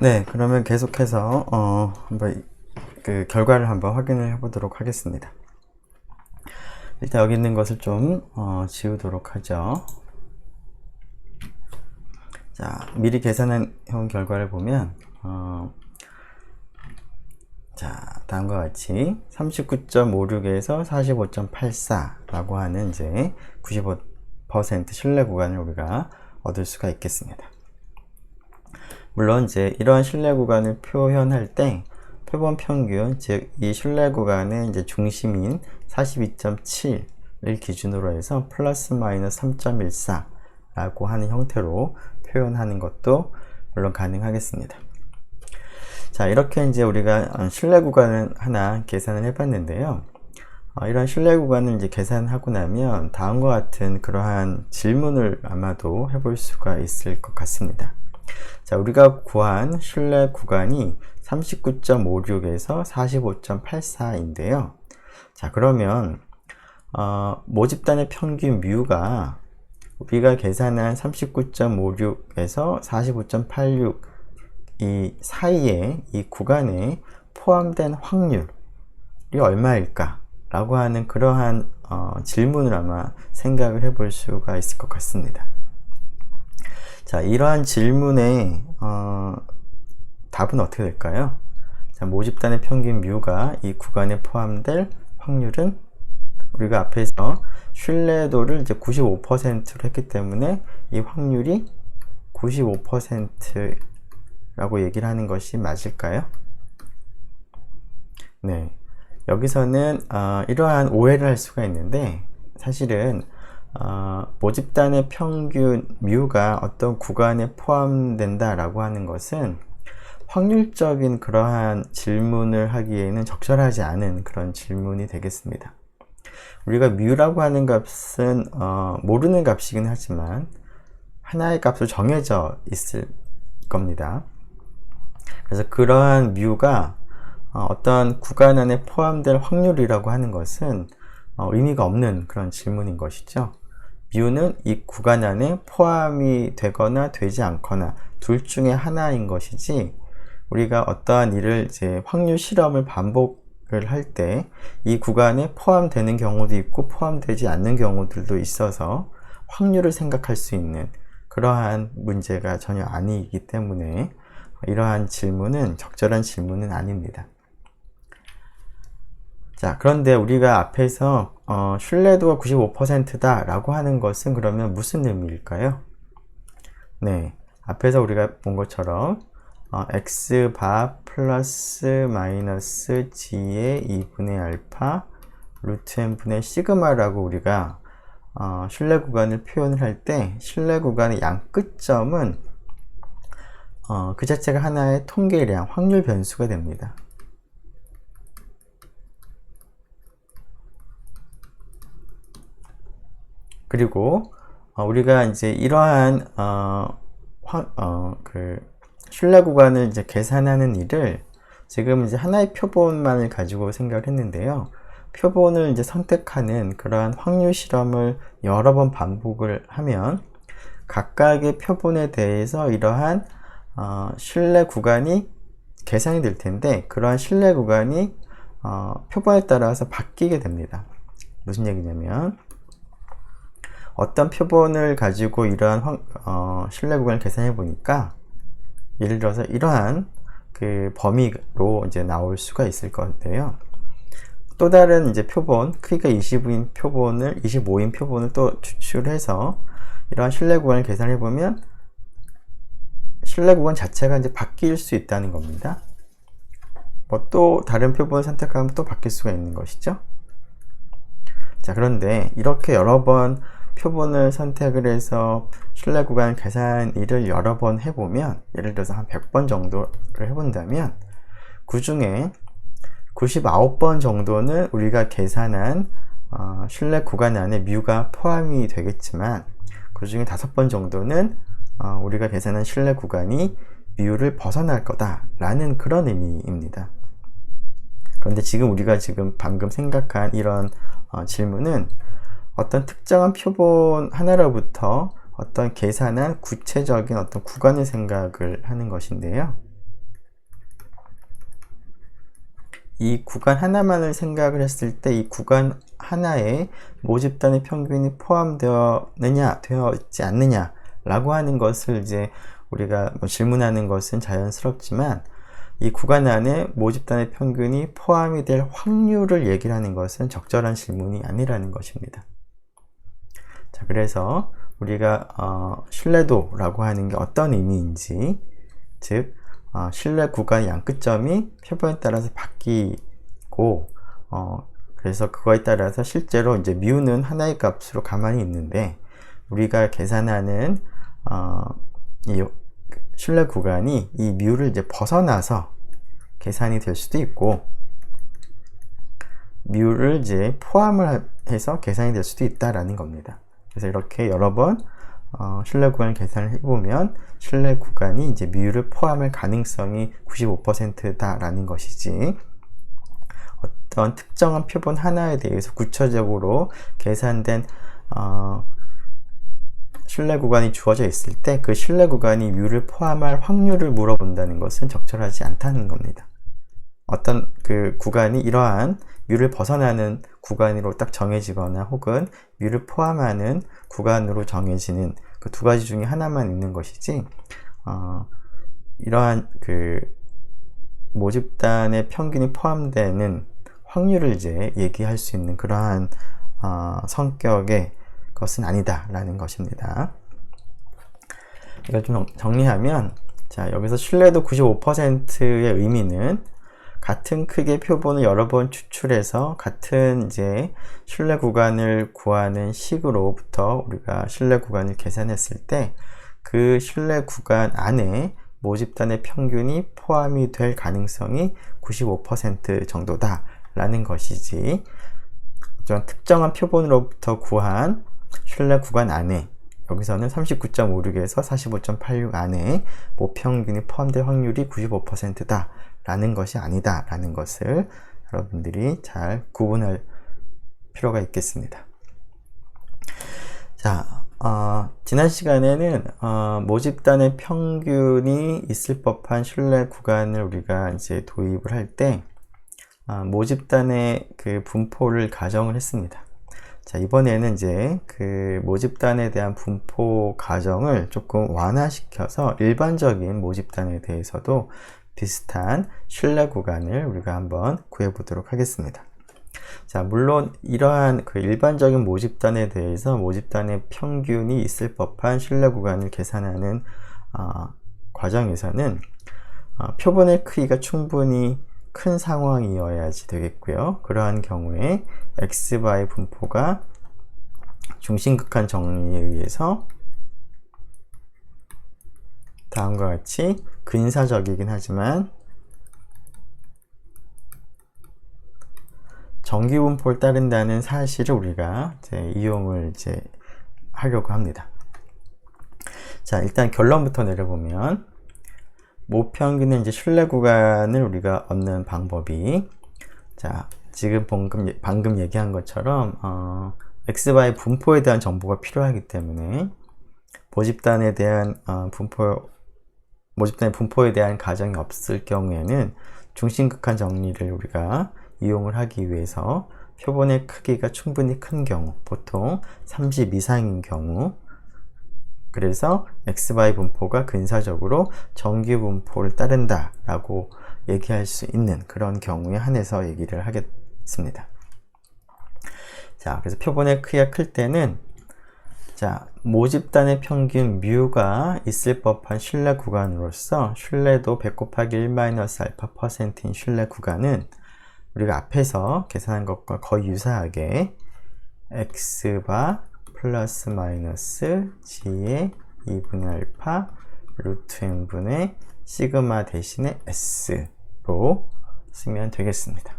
네, 그러면 계속해서 한번 그 결과를 한번 확인을 해보도록 하겠습니다. 일단 여기 있는 것을 좀 지우도록 하죠. 자, 미리 계산한 결과를 보면 자, 다음과 같이 39.56에서 45.84라고 하는 이제 95% 신뢰 구간을 우리가 얻을 수가 있겠습니다. 물론 이제 이러한 신뢰 구간을 표현할 때 표본 평균, 즉 이 신뢰 구간의 이제 중심인 42.7을 기준으로 해서 플러스 마이너스 3.14라고 하는 형태로 표현하는 것도 물론 가능하겠습니다. 자, 이렇게 이제 우리가 신뢰 구간을 하나 계산을 해봤는데요. 이런 신뢰 구간을 이제 계산하고 나면 다음과 같은 그러한 질문을 아마도 해볼 수가 있을 것 같습니다. 자, 우리가 구한 신뢰 구간이 39.56에서 45.84인데요. 자, 그러면 모집단의 평균 뮤가 우리가 계산한 39.56에서 45.86 이 사이에 이 구간에 포함된 확률이 얼마일까? 라고 하는 그러한 질문을 아마 생각을 해볼 수가 있을 것 같습니다. 자, 이러한 질문의 답은 어떻게 될까요? 자, 모집단의 평균 뮤가 이 구간에 포함될 확률은 우리가 앞에서 신뢰도를 이제 95%로 했기 때문에 이 확률이 95%라고 얘기를 하는 것이 맞을까요? 네. 여기서는 이러한 오해를 할 수가 있는데 사실은 모집단의 평균 뮤가 어떤 구간에 포함된다 라고 하는 것은 확률적인 그러한 질문을 하기에는 적절하지 않은 그런 질문이 되겠습니다. 우리가 뮤라고 하는 값은 모르는 값이긴 하지만 하나의 값으로 정해져 있을 겁니다. 그래서 그러한 뮤가 어떤 구간 안에 포함될 확률이라고 하는 것은 의미가 없는 그런 질문인 것이죠. 뮤는 이 구간 안에 포함이 되거나 되지 않거나 둘 중에 하나인 것이지, 우리가 어떠한 일을 이제 확률 실험을 반복을 할 때 이 구간에 포함되는 경우도 있고 포함되지 않는 경우들도 있어서 확률을 생각할 수 있는 그러한 문제가 전혀 아니기 때문에 이러한 질문은 적절한 질문은 아닙니다. 자, 그런데 우리가 앞에서 신뢰도가 95%다 라고 하는 것은 그러면 무슨 의미일까요? 네, 앞에서 우리가 본 것처럼 x바 플러스 마이너스 g의 2분의 알파 루트 n분의 시그마라고 우리가 신뢰 구간을 표현을 할 때 신뢰 구간의 양 끝점은 그 자체가 하나의 통계량, 확률 변수가 됩니다. 그리고 우리가 이제 이러한 그 신뢰 구간을 이제 계산하는 일을 지금 이제 하나의 표본만을 가지고 생각을 했는데요. 표본을 이제 선택하는 그러한 확률 실험을 여러 번 반복을 하면 각각의 표본에 대해서 이러한 신뢰 구간이 계산이 될 텐데, 그러한 신뢰 구간이 표본에 따라서 바뀌게 됩니다. 무슨 얘기냐면 어떤 표본을 가지고 이러한 신뢰 구간을 계산해 보니까 예를 들어서 이러한 그 범위로 이제 나올 수가 있을 건데요. 또 다른 이제 표본, 크기가 25인 표본을 또 추출해서 이러한 신뢰 구간을 계산해 보면 신뢰 구간 자체가 이제 바뀔 수 있다는 겁니다. 뭐 또 다른 표본을 선택하면 또 바뀔 수가 있는 것이죠. 자, 그런데 이렇게 여러 번 표본을 선택을 해서 신뢰 구간 계산 일을 여러 번 해보면, 예를 들어서 한 100번 정도를 해본다면 그 중에 99번 정도는 우리가 계산한 신뢰 구간 안에 뮤가 포함이 되겠지만 그 중에 5번 정도는 우리가 계산한 신뢰 구간이 뮤를 벗어날 거다 라는 그런 의미입니다. 그런데 지금 우리가 방금 생각한 이런 질문은 어떤 특정한 표본 하나로부터 어떤 계산한 구체적인 어떤 구간을 생각을 하는 것인데요. 이 구간 하나만을 생각을 했을 때 이 구간 하나에 모집단의 평균이 포함되었느냐, 되어 있지 않느냐 라고 하는 것을 이제 우리가 질문하는 것은 자연스럽지만, 이 구간 안에 모집단의 평균이 포함이 될 확률을 얘기를 하는 것은 적절한 질문이 아니라는 것입니다. 자, 그래서 우리가 신뢰도라고 하는 게 어떤 의미인지, 즉 신뢰 구간의 양끝점이 표본에 따라서 바뀌고, 그래서 그거에 따라서 실제로 이제 뮤는 하나의 값으로 가만히 있는데, 우리가 계산하는 이 신뢰 구간이 이 뮤를 이제 벗어나서 계산이 될 수도 있고, 뮤를 이제 포함을 해서 계산이 될 수도 있다라는 겁니다. 그래서 이렇게 여러 번 신뢰 구간을 계산을 해보면 신뢰 구간이 이제 뮤를 포함할 가능성이 95%다라는 것이지, 어떤 특정한 표본 하나에 대해서 구체적으로 계산된 신뢰 구간이 주어져 있을 때 그 신뢰 구간이 뮤를 포함할 확률을 물어본다는 것은 적절하지 않다는 겁니다. 어떤 그 구간이 이러한 뮤를 벗어나는 구간으로 딱 정해지거나 혹은 뮤를 포함하는 구간으로 정해지는 그 두 가지 중에 하나만 있는 것이지, 이러한 그 모집단의 평균이 포함되는 확률을 이제 얘기할 수 있는 그러한 성격의 것은 아니다라는 것입니다. 이걸 좀 정리하면, 자, 여기서 신뢰도 95%의 의미는 같은 크기의 표본을 여러 번 추출해서 같은 이제 신뢰 구간을 구하는 식으로부터 우리가 신뢰 구간을 계산했을 때 그 신뢰 구간 안에 모집단의 평균이 포함이 될 가능성이 95% 정도다라는 것이지, 어떤 특정한 표본으로부터 구한 신뢰 구간 안에, 여기서는 39.56에서 45.86 안에 모평균이 포함될 확률이 95%다 라는 것이 아니다 라는 것을 여러분들이 잘 구분할 필요가 있겠습니다. 자, 지난 시간에는 모집단의 평균이 있을 법한 신뢰 구간을 우리가 이제 도입을 할 때 모집단의 그 분포를 가정을 했습니다. 자, 이번에는 이제 그 모집단에 대한 분포 가정을 조금 완화시켜서 일반적인 모집단에 대해서도 비슷한 신뢰 구간을 우리가 한번 구해 보도록 하겠습니다. 자, 물론 이러한 그 일반적인 모집단에 대해서 모집단의 평균이 있을 법한 신뢰 구간을 계산하는 과정에서는 표본의 크기가 충분히 큰 상황이어야지 되겠고요. 그러한 경우에 xy 분포가 중심극한 정리에 의해서 다음과 같이 근사적이긴 하지만 정규 분포를 따른다는 사실을 우리가 이제 이용을 이제 하려고 합니다. 자, 일단 결론부터 내려보면, 모평균의 이제 신뢰 구간을 우리가 얻는 방법이, 자, 지금 방금 얘기한 것처럼 xy 분포에 대한 정보가 필요하기 때문에 모집단에 대한 모집단의 분포에 대한 가정이 없을 경우에는 중심극한 정리를 우리가 이용을 하기 위해서 표본의 크기가 충분히 큰 경우, 보통 30 이상인 경우, 그래서 xy 분포가 근사적으로 정규 분포를 따른다 라고 얘기할 수 있는 그런 경우에 한해서 얘기를 하겠습니다. 자, 그래서 표본의 크기가 클 때는, 자, 모집단의 평균 뮤가 있을 법한 신뢰 구간으로서 신뢰도 100 곱하기 1-알파%인 신뢰 구간은 우리가 앞에서 계산한 것과 거의 유사하게 x바 플러스 마이너스 g의 2분의 알파 루트 n분의 시그마 대신에 s로 쓰면 되겠습니다.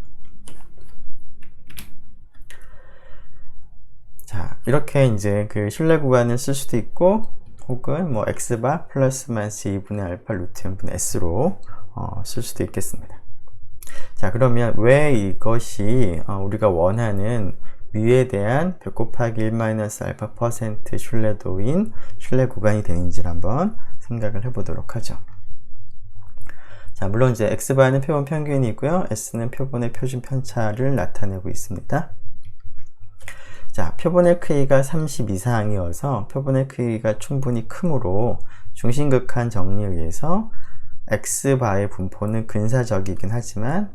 자, 이렇게 이제 그 신뢰 구간을 쓸 수도 있고, 혹은 뭐 x바 플러스 마이너스 2분의 알파 루트 n분의 s로 쓸 수도 있겠습니다. 자, 그러면 왜 이것이 우리가 원하는 뮤에 대한 100 곱하기 1-알파% 신뢰도인 신뢰 구간이 되는지를 한번 생각을 해보도록 하죠. 자, 물론 이제 x바는 표본 평균이고요. s는 표본의 표준 편차를 나타내고 있습니다. 자, 표본의 크기가 30 이상이어서 표본의 크기가 충분히 크므로 중심극한 정리에 의해서 x바의 분포는 근사적이긴 하지만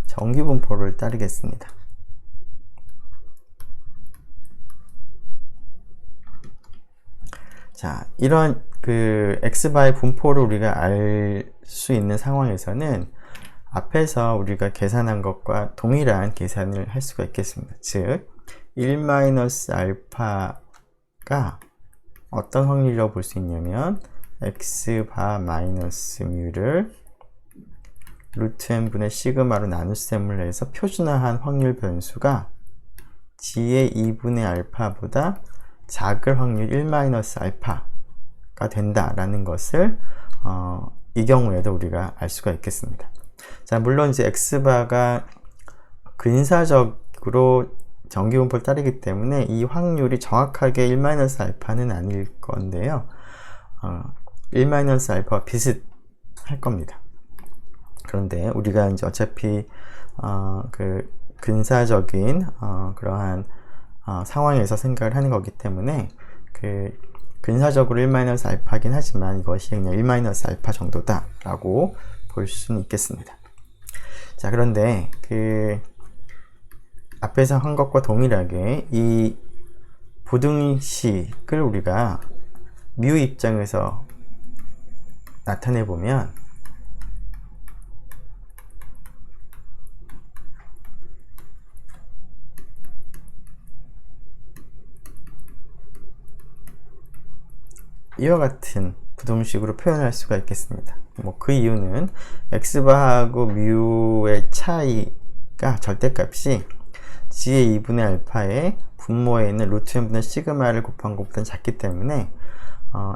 정규 분포를 따르겠습니다. 자, 이런 그 x바의 분포를 우리가 알 수 있는 상황에서는 앞에서 우리가 계산한 것과 동일한 계산을 할 수가 있겠습니다. 즉 1-알파가 어떤 확률이라고 볼 수 있냐면 x바 마이너스 뮤를 루트 n분의 시그마로 나눗셈을 해서 표준화한 확률 변수가 g의 2분의 알파보다 작을 확률 1-알파가 된다라는 것을 이 경우에도 우리가 알 수가 있겠습니다. 자, 물론 이제 x바가 근사적으로 정기분포를 따르기 때문에 이 확률이 정확하게 1-알파는 아닐 건데요. 1-알파와 비슷할 겁니다. 그런데 우리가 이제 어차피 그 근사적인 그러한 상황에서 생각을 하는 거기 때문에 그 근사적으로 1-알파긴 하지만 이것이 그냥 1-알파 정도다 라고 볼 수는 있겠습니다. 자, 그런데 그 앞에서 한 것과 동일하게 이 부등식을 우리가 뮤 입장에서 나타내 보면 이와 같은 부등식으로 표현할 수가 있겠습니다. 뭐 그 이유는 x바하고 뮤의 차이가 절대값이 g의 2분의 알파의 분모에 있는 루트 n분의 시그마를 곱한 것보다 작기 때문에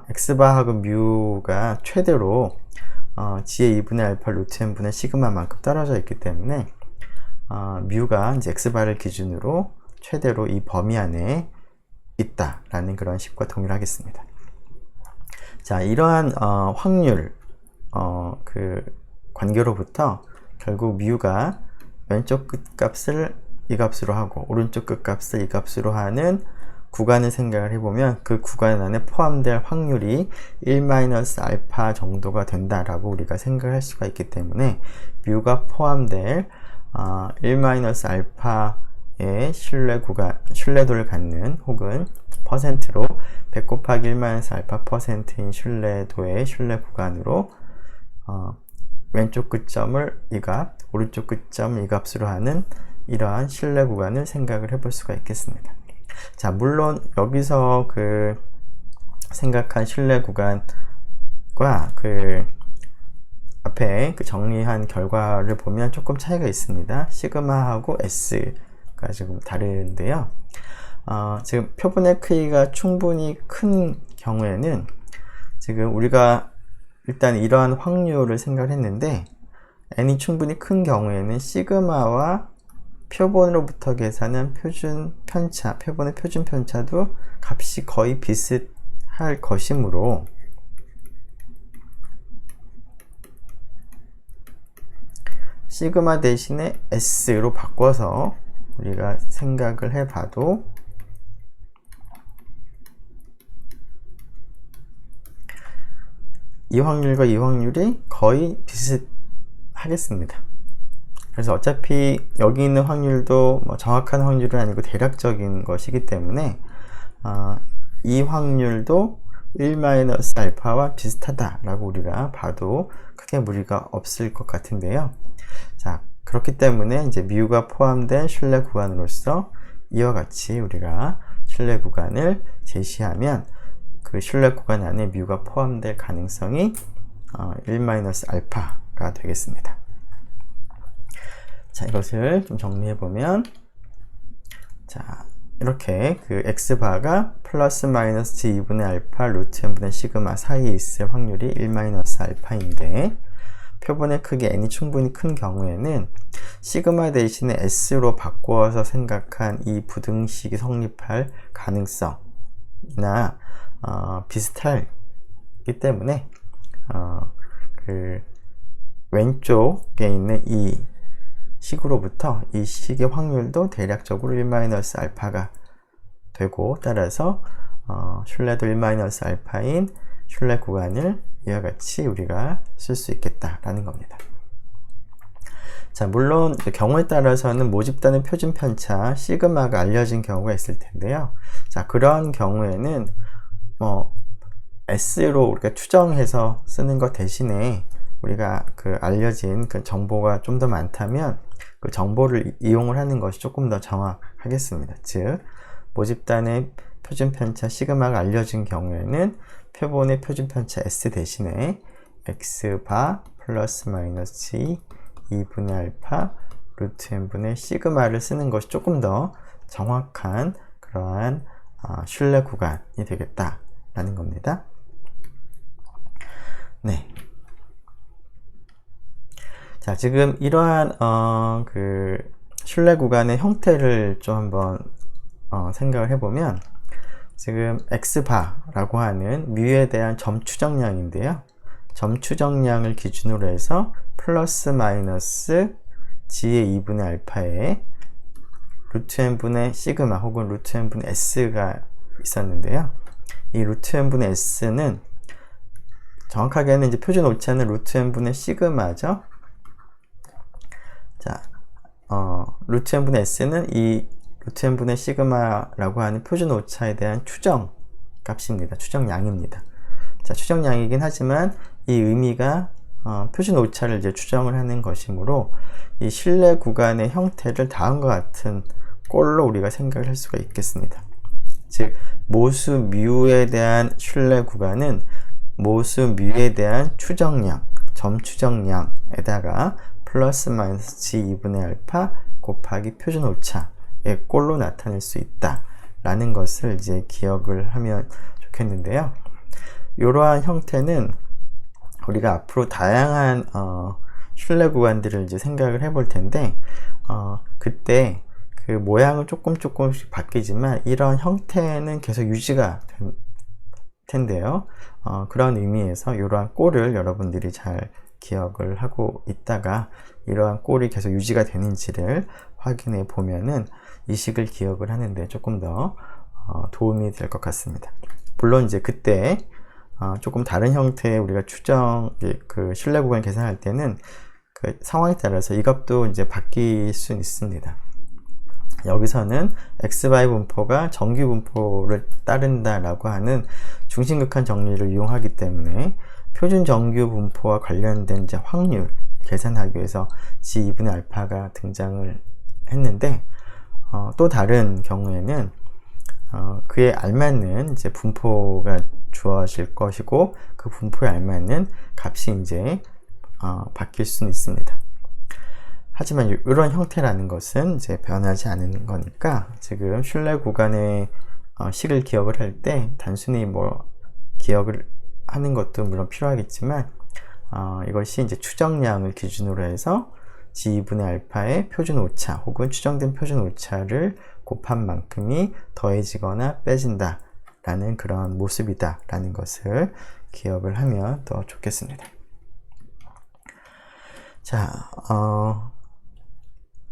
x바하고 뮤가 최대로 g의 2분의 알파 루트 n분의 시그마만큼 떨어져 있기 때문에 뮤가 이제 x바를 기준으로 최대로 이 범위 안에 있다라는 그런 식과 동일하겠습니다. 자, 이러한 확률 그 관계로부터 결국 뮤가 왼쪽 끝값을 이 값으로 하고 오른쪽 끝값을 이 값으로 하는 구간을 생각을 해보면 그 구간 안에 포함될 확률이 1-알파 정도가 된다라고 우리가 생각을 할 수가 있기 때문에 뮤가 포함될 1-알파의 신뢰도를 갖는 혹은 퍼센트로 100 곱하기 1-알파 퍼센트인 신뢰도의 신뢰 구간으로 왼쪽 끝점을 이 값, 오른쪽 끝점을 이 값으로 하는 이러한 신뢰 구간을 생각을 해볼 수가 있겠습니다. 자, 물론 여기서 그 생각한 신뢰 구간과 그 앞에 그 정리한 결과를 보면 조금 차이가 있습니다. 시그마하고 S가 지금 다른데요. 지금 표본의 크기가 충분히 큰 경우에는 지금 우리가 일단 이러한 확률을 생각을 했는데 n이 충분히 큰 경우에는 시그마와 표본으로부터 계산한 표준 편차, 표본의 표준 편차도 값이 거의 비슷할 것이므로 시그마 대신에 S로 바꿔서 우리가 생각을 해봐도 이 확률과 이 확률이 거의 비슷하겠습니다. 그래서 어차피 여기 있는 확률도 뭐 정확한 확률은 아니고 대략적인 것이기 때문에 이 확률도 1-알파와 비슷하다라고 우리가 봐도 크게 무리가 없을 것 같은데요. 자, 그렇기 때문에 이제 뮤가 포함된 신뢰 구간으로서 이와 같이 우리가 신뢰 구간을 제시하면 그 신뢰 구간 안에 뮤가 포함될 가능성이 1-알파가 되겠습니다. 자, 이것을 좀 정리해 보면, 자, 이렇게 그 x바가 플러스 마이너스 g2분의 알파 루트 n분의 시그마 사이에 있을 확률이 1-알파인데 표본의 크기 n이 충분히 큰 경우에는 시그마 대신에 s로 바꾸어서 생각한 이 부등식이 성립할 가능성이나 비슷하기 때문에 그 왼쪽에 있는 이 식으로부터 이 식의 확률도 대략적으로 1-알파가 되고, 따라서 신뢰도 1-알파인 신뢰 구간을 이와 같이 우리가 쓸 수 있겠다라는 겁니다. 자, 물론 경우에 따라서는 모집단의 표준 편차 시그마가 알려진 경우가 있을 텐데요. 자, 그런 경우에는 S로 우리가 추정해서 쓰는 것 대신에 우리가 그 알려진 그 정보가 좀 더 많다면 그 정보를 이용을 하는 것이 조금 더 정확하겠습니다. 즉, 모집단의 표준 편차 시그마가 알려진 경우에는 표본의 표준 편차 S 대신에 X바 플러스 마이너스 2분의 알파 루트 n분의 시그마를 쓰는 것이 조금 더 정확한 그러한 신뢰 구간이 되겠다라는 겁니다. 네. 자, 지금 이러한 그 신뢰 구간의 형태를 좀 한번 생각을 해보면, 지금 X바라고 하는 뮤에 대한 점 추정량인데요. 점 추정량을 기준으로 해서 플러스 마이너스 G의 2분의 알파에 루트 n분의 시그마 혹은 루트 n분의 S가 있었는데요. 이 루트 n분의 S는 정확하게는 이제 표준 오차는 루트 n분의 시그마죠. 자, 루트 n분의 S는 이 루트 n분의 시그마라고 하는 표준 오차에 대한 추정 값입니다. 추정량입니다. 자, 추정량이긴 하지만 이 의미가 표준 오차를 이제 추정을 하는 것이므로 이 신뢰 구간의 형태를 다음과 같은 꼴로 우리가 생각을 할 수가 있겠습니다. 즉, 모수 뮤에 대한 신뢰 구간은 모수 뮤에 대한 추정량, 점 추정량에다가 플러스 마이너스 G 2분의 알파 곱하기 표준 오차의 꼴로 나타낼 수 있다라는 것을 이제 기억을 하면 좋겠는데요. 이러한 형태는 우리가 앞으로 다양한 신뢰 구간들을 이제 생각을 해볼 텐데, 그때 그 모양은 조금씩 바뀌지만 이런 형태는 계속 유지가 될 텐데요. 그런 의미에서 이러한 꼴을 여러분들이 잘 기억을 하고 있다가 이러한 꼴이 계속 유지가 되는지를 확인해 보면은 이 식을 기억을 하는데 조금 더 도움이 될 것 같습니다. 물론 이제 그때 조금 다른 형태의 우리가 추정 그 신뢰 구간 계산할 때는 그 상황에 따라서 이 값도 이제 바뀔 수 있습니다. 여기서는 xy 분포가 정규 분포를 따른다라고 하는 중심극한 정리를 이용하기 때문에 표준 정규 분포와 관련된 이제 확률 계산하기 위해서 G 2분의 알파가 등장을 했는데, 또 다른 경우에는 그에 알맞는 이제 분포가 주어질 것이고 그 분포에 알맞는 값이 이제 바뀔 수는 있습니다. 하지만 이런 형태라는 것은 이제 변하지 않는 거니까 지금 신뢰 구간의 식을 기억을 할 때 단순히 뭐 기억을 하는 것도 물론 필요하겠지만 이것이 이제 추정량을 기준으로 해서 G 2분의 알파의 표준 오차 혹은 추정된 표준 오차를 곱한 만큼이 더해지거나 빼진다 라는 그런 모습이다 라는 것을 기억을 하면 더 좋겠습니다. 자,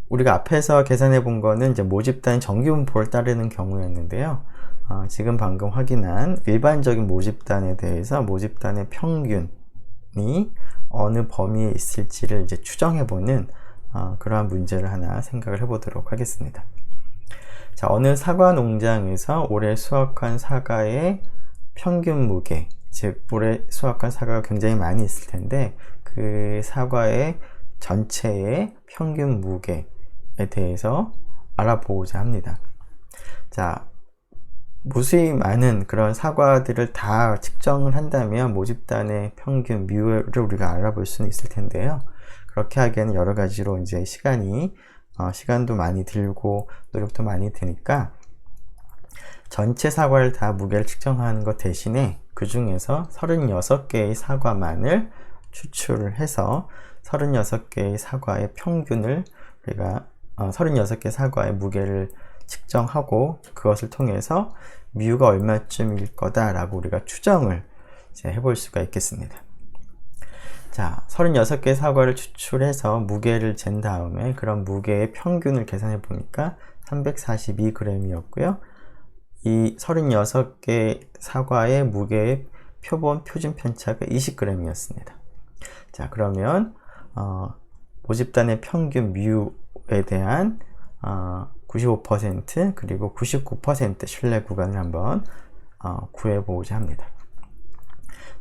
우리가 앞에서 계산해 본 거는 이제 모집단 정규 분포를 따르는 경우였는데요. 지금 방금 확인한 일반적인 모집단에 대해서 모집단의 평균이 어느 범위에 있을지를 이제 추정해 보는 그러한 문제를 하나 생각을 해 보도록 하겠습니다. 자, 어느 사과 농장에서 올해 수확한 사과의 평균 무게, 즉 올해 수확한 사과가 굉장히 많이 있을 텐데 그 사과의 전체의 평균 무게에 대해서 알아보고자 합니다. 자, 무수히 많은 그런 사과들을 다 측정을 한다면 모집단의 평균 뮤를 우리가 알아볼 수는 있을 텐데요. 그렇게 하기에는 여러 가지로 이제 시간도 많이 들고 노력도 많이 드니까 전체 사과를 다 무게를 측정하는 것 대신에 그 중에서 36개의 사과만을 추출을 해서 36개의 사과의 평균을 우리가 36개 사과의 무게를 측정하고 그것을 통해서 뮤가 얼마쯤일 거다라고 우리가 추정을 이제 해볼 수가 있겠습니다. 자, 36개의 사과를 추출해서 무게를 잰 다음에 그런 무게의 평균을 계산해 보니까 342g이었고요. 이 36개 사과의 무게의 표본 표준 편차가 20g이었습니다. 자, 그러면 모집단의 평균 뮤에 대한 95% 그리고 99% 신뢰 구간을 한번 구해보고자 합니다.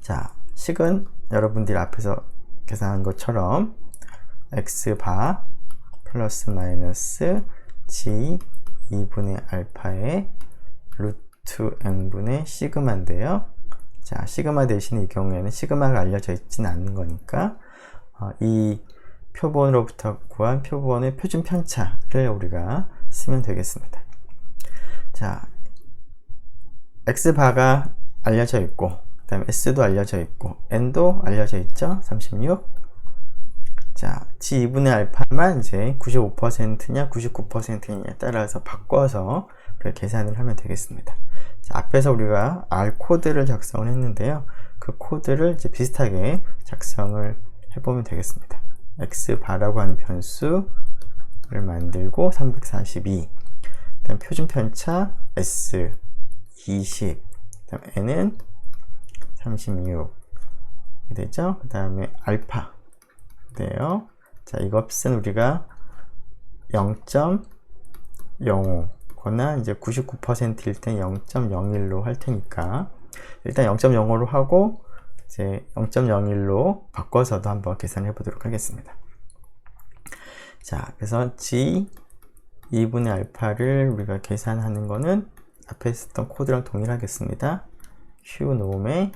자, 식은 여러분들이 앞에서 계산한 것처럼 x바 플러스 마이너스 g 2분의 알파의 루트 n분의 시그마인데요. 자, 시그마 대신 이 경우에는 시그마가 알려져 있지는 않는 거니까 이 표본으로부터 구한 표본의 표준 편차를 우리가 쓰면 되겠습니다. 자, x바가 알려져 있고 그 다음에 s도 알려져 있고 n도 알려져 있죠. 36. 자, g 2분의 알파만 이제 95%냐 99%냐에 따라서 바꿔서 우리가 계산을 하면 되겠습니다. 자, 앞에서 우리가 R 코드를 작성을 했는데요. 그 코드를 이제 비슷하게 작성을 해보면 되겠습니다. x바라고 하는 변수를 만들고 342, 그다음 표준 편차 s 20, 그다음 n은 36 되죠. 그 다음에 알파 돼요. 자, 이것은 우리가 0.05 거나 이제 99%일 때 0.01로 할 테니까 일단 0.05로 하고 이제 0.01로 바꿔서도 한번 계산해 보도록 하겠습니다. 자, 그래서 g 2분의 알파를 우리가 계산하는 거는 앞에 썼던 코드랑 동일하겠습니다. q 놈의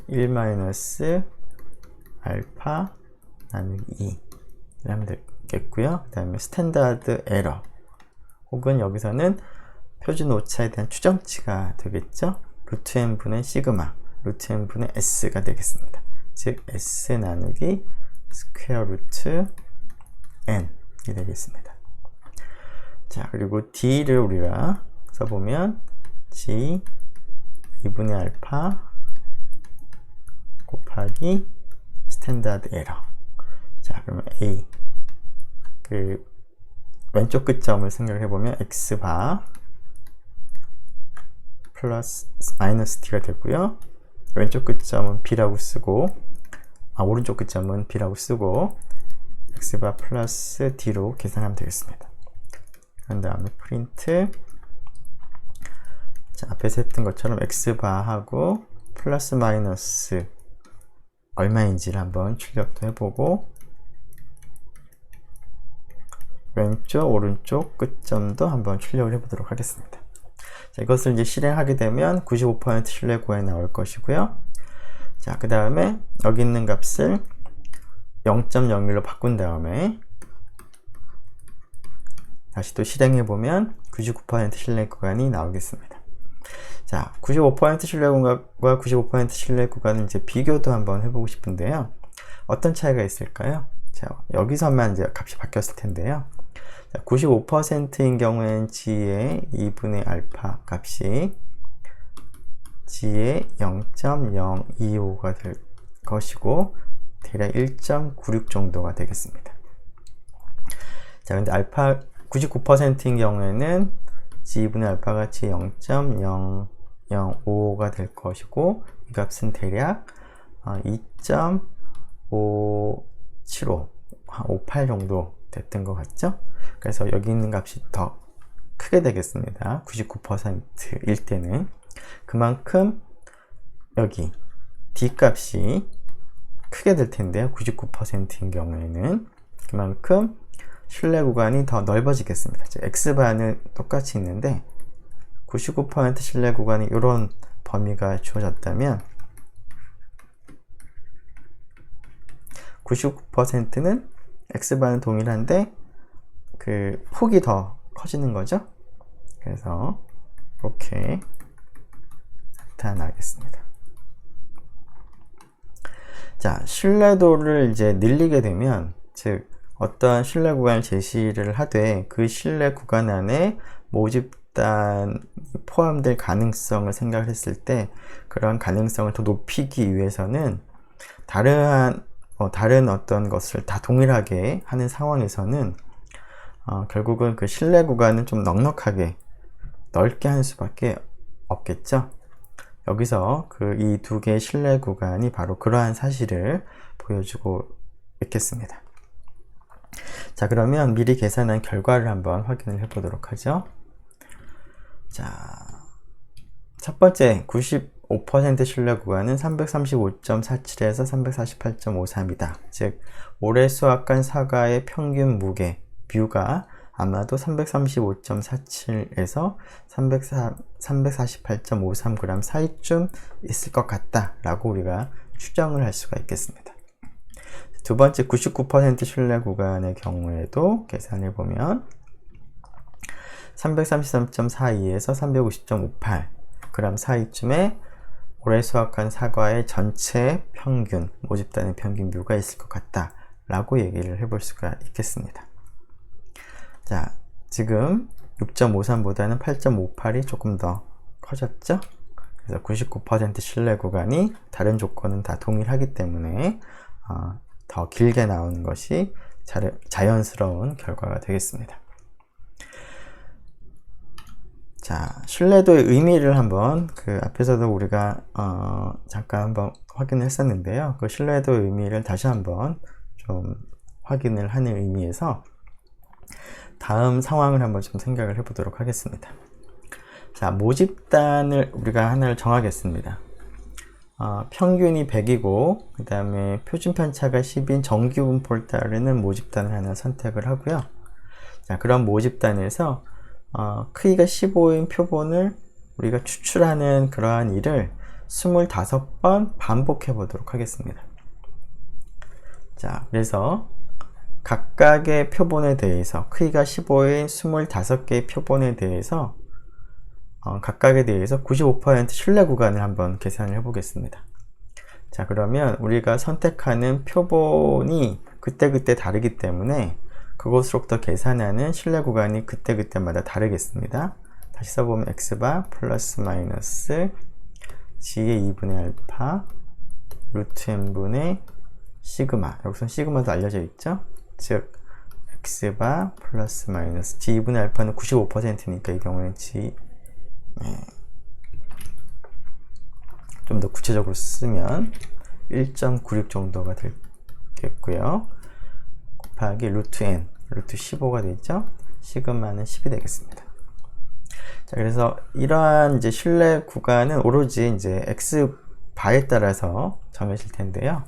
1 마이너스 알파 나누기 2를 하면 되겠고요. 그 다음에 스탠다드 에러 혹은 여기서는 표준 오차에 대한 추정치가 되겠죠. 루트 n분의 시그마, 루트 n분의 s가 되겠습니다. 즉 s 나누기 스퀘어 루트 n이 되겠습니다. 자, 그리고 d를 우리가 써보면 g 2분의 알파 곱하기 스탠다드 에러. 자, 그러면 a 그 왼쪽 끝점을 생각해 보면 x바 플러스 마이너스 t가 되고요. 왼쪽 끝점은 b라고 쓰고 오른쪽 끝점은 b라고 쓰고 x바 플러스 d로 계산하면 되겠습니다. 그런 다음에 프린트. 자, 앞에서 했던 것처럼 x바하고 플러스 마이너스 얼마인지를 한번 출력도 해보고 왼쪽 오른쪽 끝점도 한번 출력을 해보도록 하겠습니다. 자, 이것을 이제 실행하게 되면 95% 신뢰 구간이 나올 것이고요. 자, 그 다음에 여기 있는 값을 0.01로 바꾼 다음에 다시 또 실행해 보면 99% 신뢰 구간이 나오겠습니다. 자, 95% 신뢰 구간과 95% 신뢰 구간은 이제 비교도 한번 해보고 싶은데요. 어떤 차이가 있을까요? 자, 여기서만 이제 값이 바뀌었을 텐데요. 95%인 경우에는 g의 2분의 알파 값이 g의 0.025가 될 것이고 대략 1.96 정도가 되겠습니다. 자, 근데 알파 99%인 경우에는 g 2분의 알파가 g 0.005가 될 것이고 이 값은 대략 2.575, 58 정도 됐던 것 같죠? 그래서 여기 있는 값이 더 크게 되겠습니다. 99%일 때는 그만큼 여기 D 값이 크게 될 텐데요. 99%인 경우에는 그만큼 신뢰 구간이 더 넓어지겠습니다. X바는 똑같이 있는데 99% 신뢰 구간이 이런 범위가 주어졌다면 99%는 X바는 동일한데 그 폭이 더 커지는 거죠. 그래서 이렇게 나타나겠습니다. 자, 신뢰도를 이제 늘리게 되면, 즉 어떠한 신뢰 구간을 제시를 하되 그 신뢰 구간 안에 모집단이 포함될 가능성을 생각을 했을 때 그런 가능성을 더 높이기 위해서는 다른 어떤 것을 다 동일하게 하는 상황에서는 결국은 그 실내 구간은 좀 넉넉하게 넓게 하는 수밖에 없겠죠. 여기서 그 이 두 개의 실내 구간이 바로 그러한 사실을 보여주고 있겠습니다. 자, 그러면 미리 계산한 결과를 한번 확인을 해 보도록 하죠. 자, 첫 번째 95% 신뢰 구간은 335.47에서 348.53이다. 즉 올해 수확한 사과의 평균 무게 뮤가 아마도 335.47에서 348.53g 사이쯤 있을 것 같다 라고 우리가 추정을 할 수가 있겠습니다. 두 번째 99% 신뢰 구간의 경우에도 계산해 보면 333.42에서 350.58g 사이쯤에 올해 수확한 사과의 전체 평균, 모집단의 평균 뮤가 있을 것 같다 라고 얘기를 해볼 수가 있겠습니다. 자, 지금 6.53보다는 8.58이 조금 더 커졌죠? 그래서 99% 신뢰 구간이 다른 조건은 다 동일하기 때문에 더 길게 나오는 것이 자연스러운 결과가 되겠습니다. 자, 신뢰도의 의미를 한번 앞에서도 우리가 잠깐 한번 확인을 했었는데요. 그 신뢰도의 의미를 다시 한번 좀 확인을 하는 의미에서 다음 상황을 한번 좀 생각을 해 보도록 하겠습니다. 자, 모집단을 우리가 하나를 정하겠습니다. 평균이 100이고 그 다음에 표준 편차가 10인 정규 분포를 따르는 모집단을 하나 선택을 하고요. 자, 그런 모집단에서 크기가 15인 표본을 우리가 추출하는 그러한 일을 25번 반복해 보도록 하겠습니다. 자, 그래서 각각의 표본에 대해서 크기가 15인 25개의 표본에 대해서 각각에 대해서 95% 신뢰 구간을 한번 계산을 해 보겠습니다. 자, 그러면 우리가 선택하는 표본이 그때그때 다르기 때문에 그것으로부터 계산하는 신뢰 구간이 그때그때마다 다르겠습니다. 다시 써보면 x바 플러스 마이너스 g의 2분의 알파 루트 n분의 시그마, 여기서 시그마도 알려져 있죠? 즉 x바 플러스 마이너스 g 2분의 알파는 95%니까 이 경우에는 g 좀 더 구체적으로 쓰면 1.96 정도가 되겠고요. 곱하기 루트 n, 루트 15가 되죠. 시그마는 10이 되겠습니다. 자, 그래서 이러한 이제 신뢰 구간은 오로지 이제 x 바에 따라서 정해질 텐데요.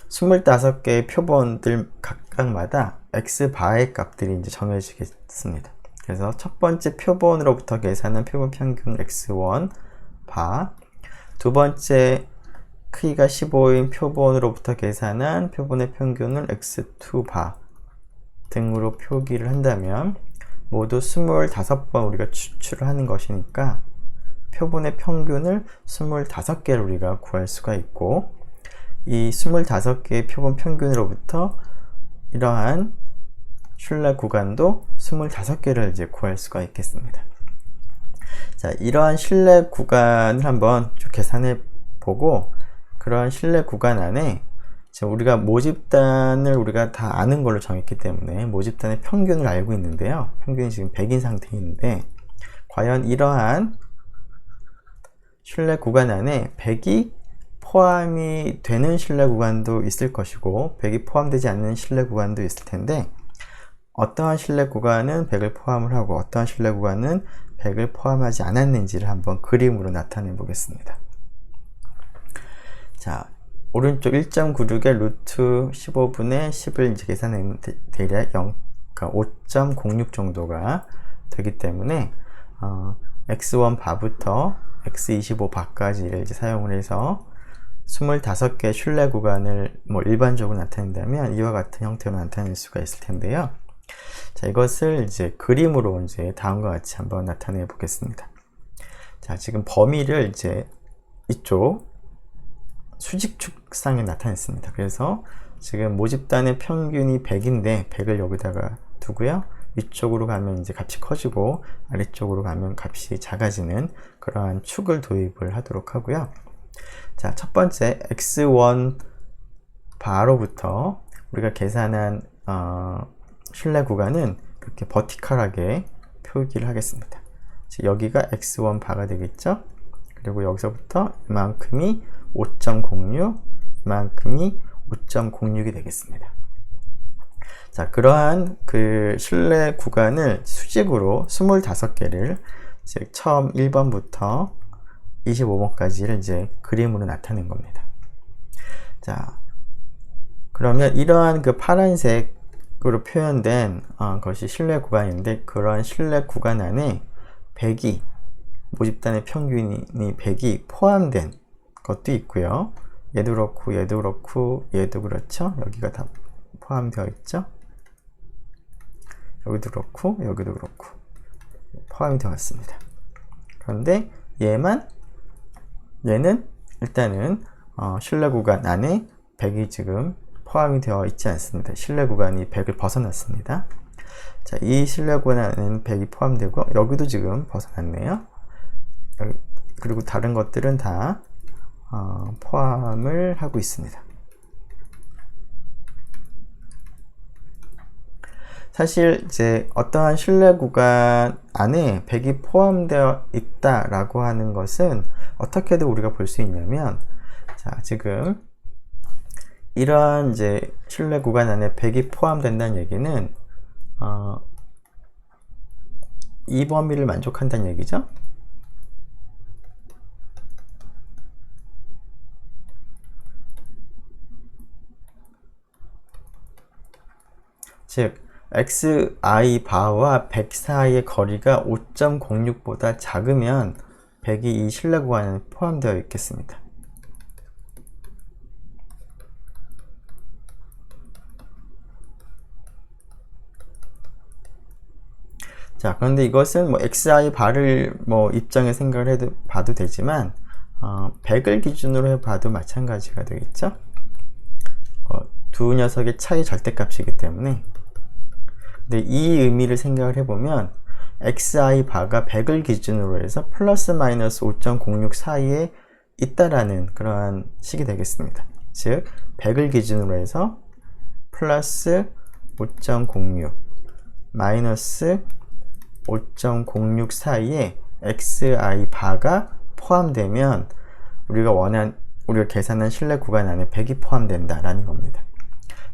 25개의 표본들 각각마다 x 바의 값들이 이제 정해지겠습니다. 그래서 첫 번째 표본으로부터 계산한 표본 평균 x1 바, 두 번째 크기가 15인 표본으로부터 계산한 표본의 평균을 x2 바 등으로 표기를 한다면 모두 25번 우리가 추출을 하는 것이니까 표본의 평균을 25개를 우리가 구할 수가 있고, 이 25개의 표본 평균으로부터 이러한 신뢰 구간도 25개를 이제 구할 수가 있겠습니다. 자, 이러한 신뢰 구간을 한번 쭉 계산해 보고, 그러한 신뢰 구간 안에 우리가 모집단을 우리가 다 아는 걸로 정했기 때문에 모집단의 평균을 알고 있는데요. 평균이 지금 100인 상태인데, 과연 이러한 신뢰 구간 안에 100이 포함이 되는 신뢰 구간도 있을 것이고 100이 포함되지 않는 신뢰 구간도 있을 텐데, 어떠한 신뢰 구간은 100을 포함을 하고 어떠한 신뢰 구간은 100을 포함하지 않았는지를 한번 그림으로 나타내 보겠습니다. 자, 오른쪽 1.96에 루트 15분의 10을 이제 계산하면 대략 5.06 정도가 되기 때문에 x1 바부터 x25 바까지를 이제 사용을 해서 25개 신뢰 구간을 일반적으로 나타낸다면 이와 같은 형태로 나타낼 수가 있을 텐데요. 자, 이것을 이제 그림으로 이제 다음과 같이 한번 나타내 보겠습니다. 자, 지금 범위를 이제 이쪽 수직축상에 나타냈습니다. 그래서 지금 모집단의 평균이 100인데 100을 여기다가 두고요. 위쪽으로 가면 이제 값이 커지고 아래쪽으로 가면 값이 작아지는 그러한 축을 도입을 하도록 하고요. 자, 첫 번째 x1 바로부터 우리가 계산한 실내 구간은 이렇게 버티컬하게 표기를 하겠습니다. 여기가 x1 바가 되겠죠. 그리고 여기서부터 이만큼이 5.06, 이만큼이 5.06이 되겠습니다. 자, 그러한 그 실내 구간을 수직으로 25개를 즉 처음 1번부터 25번까지를 이제 그림으로 나타낸 겁니다. 자, 그러면 이러한 그 파란색으로 표현된 것이 실내 구간인데, 그런 실내 구간 안에 100이 모집단의 평균이 100이 포함된 것도 있고요. 얘도 그렇고 얘도 그렇고 얘도 그렇죠. 여기가 다 포함되어 있죠. 여기도 그렇고 여기도 그렇고 포함이 되어 있습니다. 그런데 얘는 일단은 실내 구간 안에 100이 지금 포함이 되어 있지 않습니다. 실내 구간이 100을 벗어났습니다. 자, 이 실내 구간에는 100이 포함되고 여기도 지금 벗어났네요. 그리고 다른 것들은 다 포함을 하고 있습니다. 사실 이제 어떠한 실내 구간 안에 100이 포함되어 있다라고 하는 것은 어떻게도 우리가 볼 수 있냐면, 자, 지금 이러한 이제 실내 구간 안에 100이 포함된다는 얘기는 이 범위를 만족한다는 얘기죠. 즉 xi 바와 100 사이의 거리가 5.06보다 작으면 100이 이 실내 구간에 포함되어 있겠습니다. 자, 그런데 이것은 뭐 xi 바를 뭐 입장에 생각을 봐도 되지만 100을 기준으로 해봐도 마찬가지가 되겠죠. 두 녀석의 차이 절대값이기 때문에. 근데 이 의미를 생각을 해보면 xi 바가 100을 기준으로 해서 플러스 마이너스 5.06 사이에 있다라는 그러한 식이 되겠습니다. 즉 100을 기준으로 해서 플러스 5.06 마이너스 5.06 사이에 xi 바가 포함되면 우리가 계산한 실내 구간 안에 100이 포함된다라는 겁니다.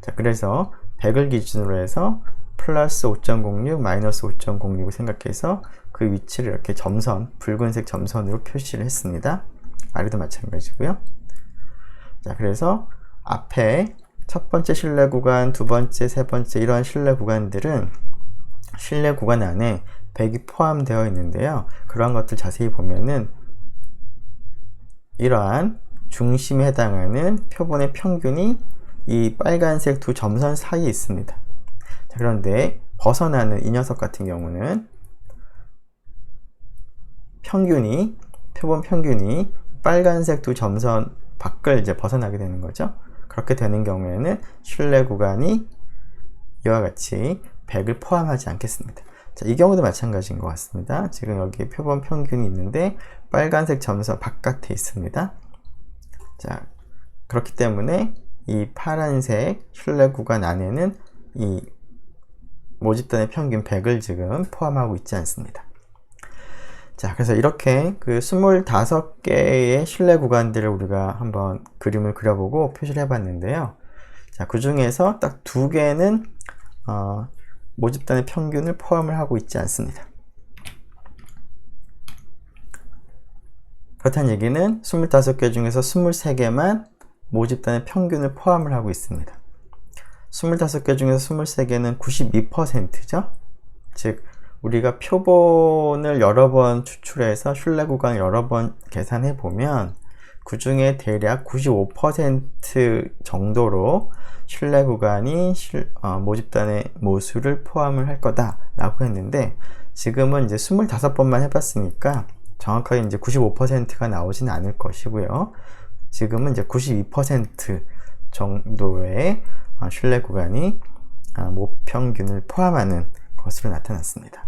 자, 그래서 100을 기준으로 해서 플러스 5.06 마이너스 5.06을 생각해서 그 위치를 이렇게 점선, 붉은색 점선으로 표시를 했습니다. 아래도 마찬가지고요. 자, 그래서 앞에 첫 번째 실내 구간, 두 번째, 세 번째 이런 실내 구간들은 실내 구간 안에 100이 포함되어 있는데요. 그러한 것들 자세히 보면은 이러한 중심에 해당하는 표본의 평균이 이 빨간색 두 점선 사이에 있습니다. 자, 그런데 벗어나는 이 녀석 같은 경우는 표본 평균이 빨간색 두 점선 밖을 이제 벗어나게 되는 거죠. 그렇게 되는 경우에는 실내 구간이 이와 같이 100을 포함하지 않겠습니다. 자, 이 경우도 마찬가지인 것 같습니다. 지금 여기 표본 평균이 있는데 빨간색 점선 바깥에 있습니다. 자, 그렇기 때문에 이 파란색 실내 구간 안에는 이 모집단의 평균 100을 지금 포함하고 있지 않습니다. 자, 그래서 이렇게 그 25개의 실내 구간들을 우리가 한번 그림을 그려보고 표시를 해봤는데요. 자, 그 중에서 딱 2개는 모집단의 평균을 포함을 하고 있지 않습니다. 그렇다는 얘기는 25개 중에서 23개만 모집단의 평균을 포함을 하고 있습니다. 25개 중에서 23개는 92%죠. 즉 우리가 표본을 여러 번 추출해서 실내 구간을 여러 번 계산해 보면 그 중에 대략 95% 정도로 실내 구간이 모집단의 모수를 포함을 할 거다라고 했는데, 지금은 이제 25번만 해봤으니까 정확하게 이제 95%가 나오진 않을 것이고요. 지금은 이제 92% 정도의 실내 구간이 모평균을 포함하는 것으로 나타났습니다.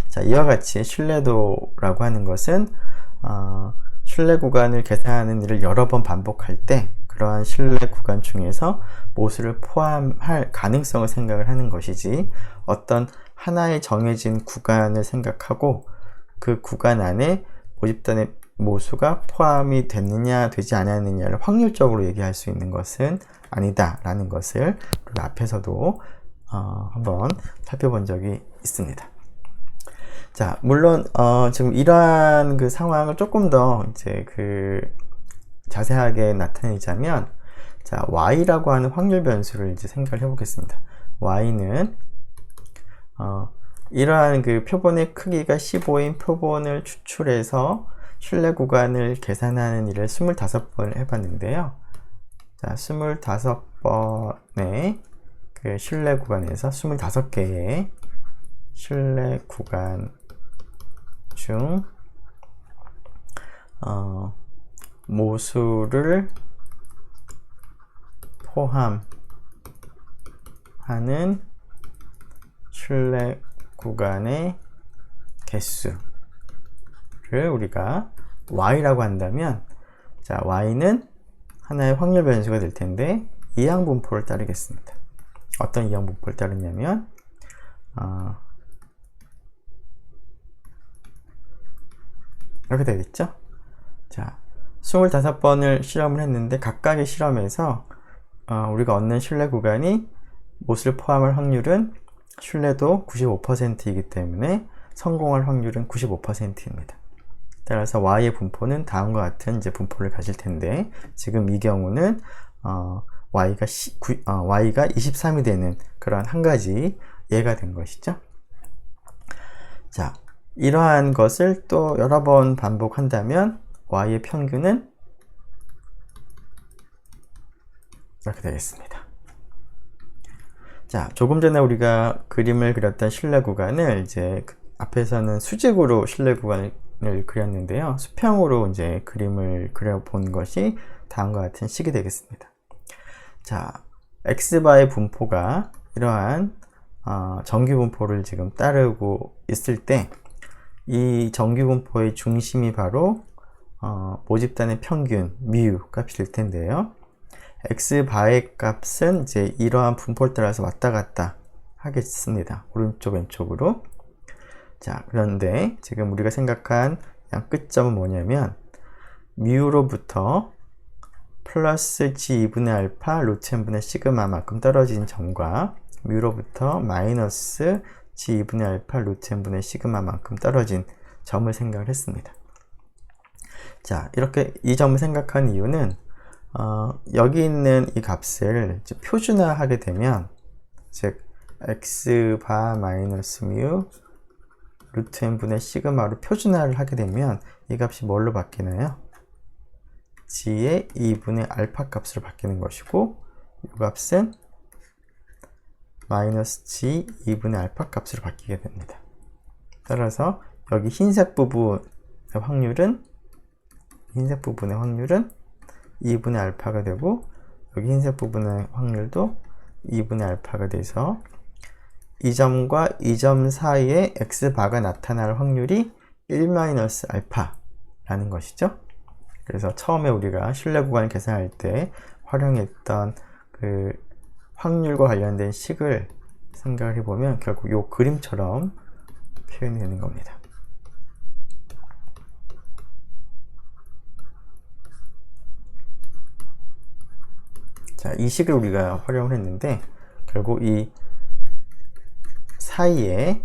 자, 이와 같이 신뢰도라고 하는 것은 신뢰 구간을 계산하는 일을 여러 번 반복할 때 그러한 신뢰 구간 중에서 모수를 포함할 가능성을 생각을 하는 것이지, 어떤 하나의 정해진 구간을 생각하고 그 구간 안에 모집단의 모수가 포함이 됐느냐 되지 않았느냐를 확률적으로 얘기할 수 있는 것은 아니다 라는 것을 우리가 앞에서도 한번 살펴본 적이 있습니다. 자, 물론 지금 이러한 그 상황을 조금 더 이제 자세하게 나타내자면, 자, y라고 하는 확률 변수를 이제 생각을 해보겠습니다. y는 이러한 그 표본의 크기가 15인 표본을 추출해서 신뢰 구간을 계산하는 일을 25번을 해봤는데요. 자, 25번의 그 신뢰 구간에서 25개의 신뢰 구간 중 모수를 포함하는 신뢰 구간의 개수를 우리가 y라고 한다면, 자, y는 하나의 확률 변수가 될 텐데 이항 분포를 따르겠습니다. 어떤 이항 분포를 따르냐면 이렇게 되겠죠. 자, 25번을 실험을 했는데 각각의 실험에서 우리가 얻는 신뢰 구간이 모수를 포함할 확률은 신뢰도 95%이기 때문에 성공할 확률은 95%입니다. 따라서 y의 분포는 다음과 같은 이제 분포를 가질 텐데, 지금 이 경우는 y가 23이 되는 그런 한 가지 예가 된 것이죠. 자, 이러한 것을 또 여러 번 반복한다면 y의 평균은 이렇게 되겠습니다. 자, 조금 전에 우리가 그림을 그렸던 신뢰 구간을 이제 앞에서는 수직으로 신뢰 구간을 그렸는데요. 수평으로 이제 그림을 그려본 것이 다음과 같은 식이 되겠습니다. 자, x바의 분포가 이러한 정규 분포를 지금 따르고 있을 때, 이 정규 분포의 중심이 바로 모집단의 평균 μ 값이 될 텐데요. x바의 값은 이제 이러한 분포를 따라서 왔다 갔다 하겠습니다. 오른쪽 왼쪽으로. 자, 그런데 지금 우리가 생각한 끝점은 뭐냐면, μ로부터 플러스 g2분의 알파 루트 n분의 시그마만큼 떨어진 점과 μ로부터 마이너스 g2분의 알파 루트 n분의 시그마만큼 떨어진 점을 생각을 했습니다. 자, 이렇게 이 점을 생각한 이유는 여기 있는 이 값을 표준화하게 되면, 즉 x바 마이너스 μ 루트 n분의 시그마로 표준화를 하게 되면 이 값이 뭘로 바뀌나요? g의 2분의 알파 값으로 바뀌는 것이고, 이 값은 마이너스 g 2분의 알파 값으로 바뀌게 됩니다. 따라서 여기 흰색 부분의 확률은 2분의 알파가 되고, 여기 흰색 부분의 확률도 2분의 알파가 돼서 이 점과 이 점 사이에 x바가 나타날 확률이 1-알파라는 것이죠. 그래서 처음에 우리가 신뢰 구간을 계산할 때 활용했던 그 확률과 관련된 식을 생각을 해보면 결국 이 그림처럼 표현이 되는 겁니다. 자, 이 식을 우리가 활용을 했는데 결국 이 사이에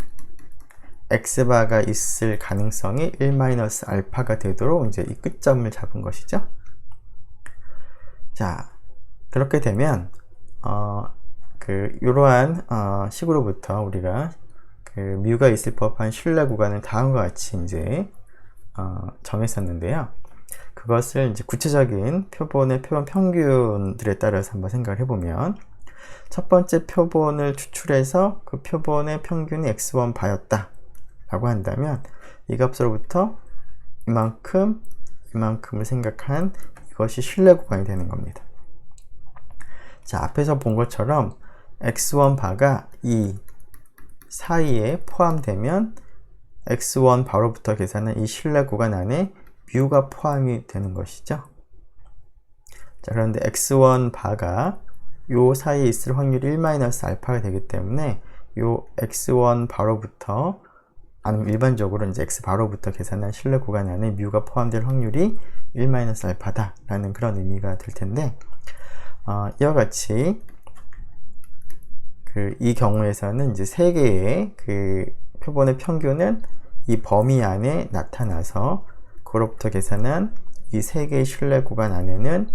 x바가 있을 가능성이 1-알파가 되도록 이제 이 끝점을 잡은 것이죠. 자, 그렇게 되면 이러한 식으로부터 우리가 μ가 있을 법한 신뢰 구간을 다음과 같이 이제 정했었는데요. 그것을 이제 구체적인 표본 평균들에 따라서 한번 생각을 해보면, 첫 번째 표본을 추출해서 그 표본의 평균이 x1 바였다 라고 한다면, 이 값으로부터 이만큼을 생각한 이것이 신뢰 구간이 되는 겁니다. 자, 앞에서 본 것처럼 x1 바가 이 사이에 포함되면 x1 바로부터 계산한 이 신뢰 구간 안에 뮤가 포함이 되는 것이죠. 자, 그런데 x1 바가 요 사이에 있을 확률이 1-알파가 되기 때문에 요 x1 바로부터, 아니면 일반적으로 이제 x 바로부터 계산한 실내 구간 안에 뮤가 포함될 확률이 1-알파다 라는 그런 의미가 될 텐데, 이와 같이 이 경우에서는 이제 세 개의 그 표본의 평균은 이 범위 안에 나타나서 그로부터 계산한 이 세 개의 실내 구간 안에는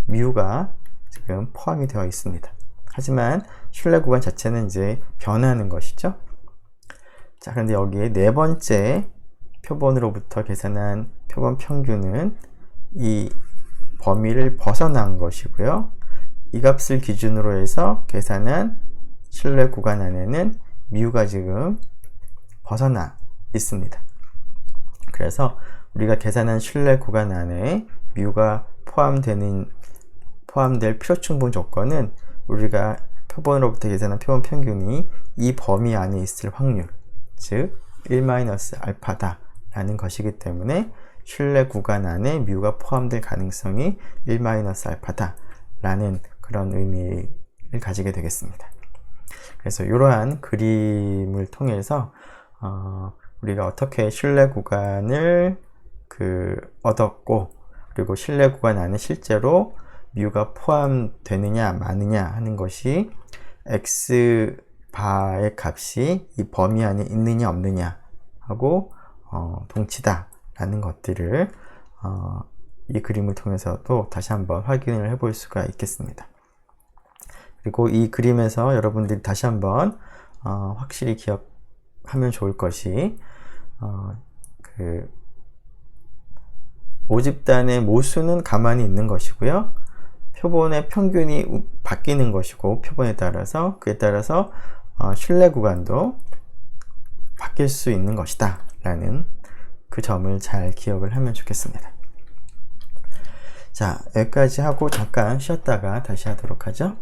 뮤가 지금 포함이 되어 있습니다. 하지만 실내 구간 자체는 이제 변하는 것이죠. 자, 그런데 여기에 네 번째 표본으로부터 계산한 표본 평균은 이 범위를 벗어난 것이고요. 이 값을 기준으로 해서 계산한 실내 구간 안에는 뮤가 지금 벗어나 있습니다. 그래서 우리가 계산한 실내 구간 안에 뮤가 포함될 필요충분 조건은 우리가 표본으로부터 계산한 표본 평균이 이 범위 안에 있을 확률, 즉 1-알파다 라는 것이기 때문에 실내 구간 안에 뮤가 포함될 가능성이 1-알파다 라는 그런 의미를 가지게 되겠습니다. 그래서 이러한 그림을 통해서 우리가 어떻게 실내 구간을 얻었고, 그리고 실내 구간 안에 실제로 뮤가 포함되느냐 마느냐 하는 것이 x 바의 값이 이 범위 안에 있느냐 없느냐 하고 동치다 라는 것들을 이 그림을 통해서도 다시 한번 확인을 해볼 수가 있겠습니다. 그리고 이 그림에서 여러분들이 다시 한번 확실히 기억하면 좋을 것이 모집단의 모수는 가만히 있는 것이고요. 표본의 평균이 바뀌는 것이고, 표본에 따라서 그에 따라서 실내 구간도 바뀔 수 있는 것이다 라는 그 점을 잘 기억을 하면 좋겠습니다. 자, 여기까지 하고 잠깐 쉬었다가 다시 하도록 하죠.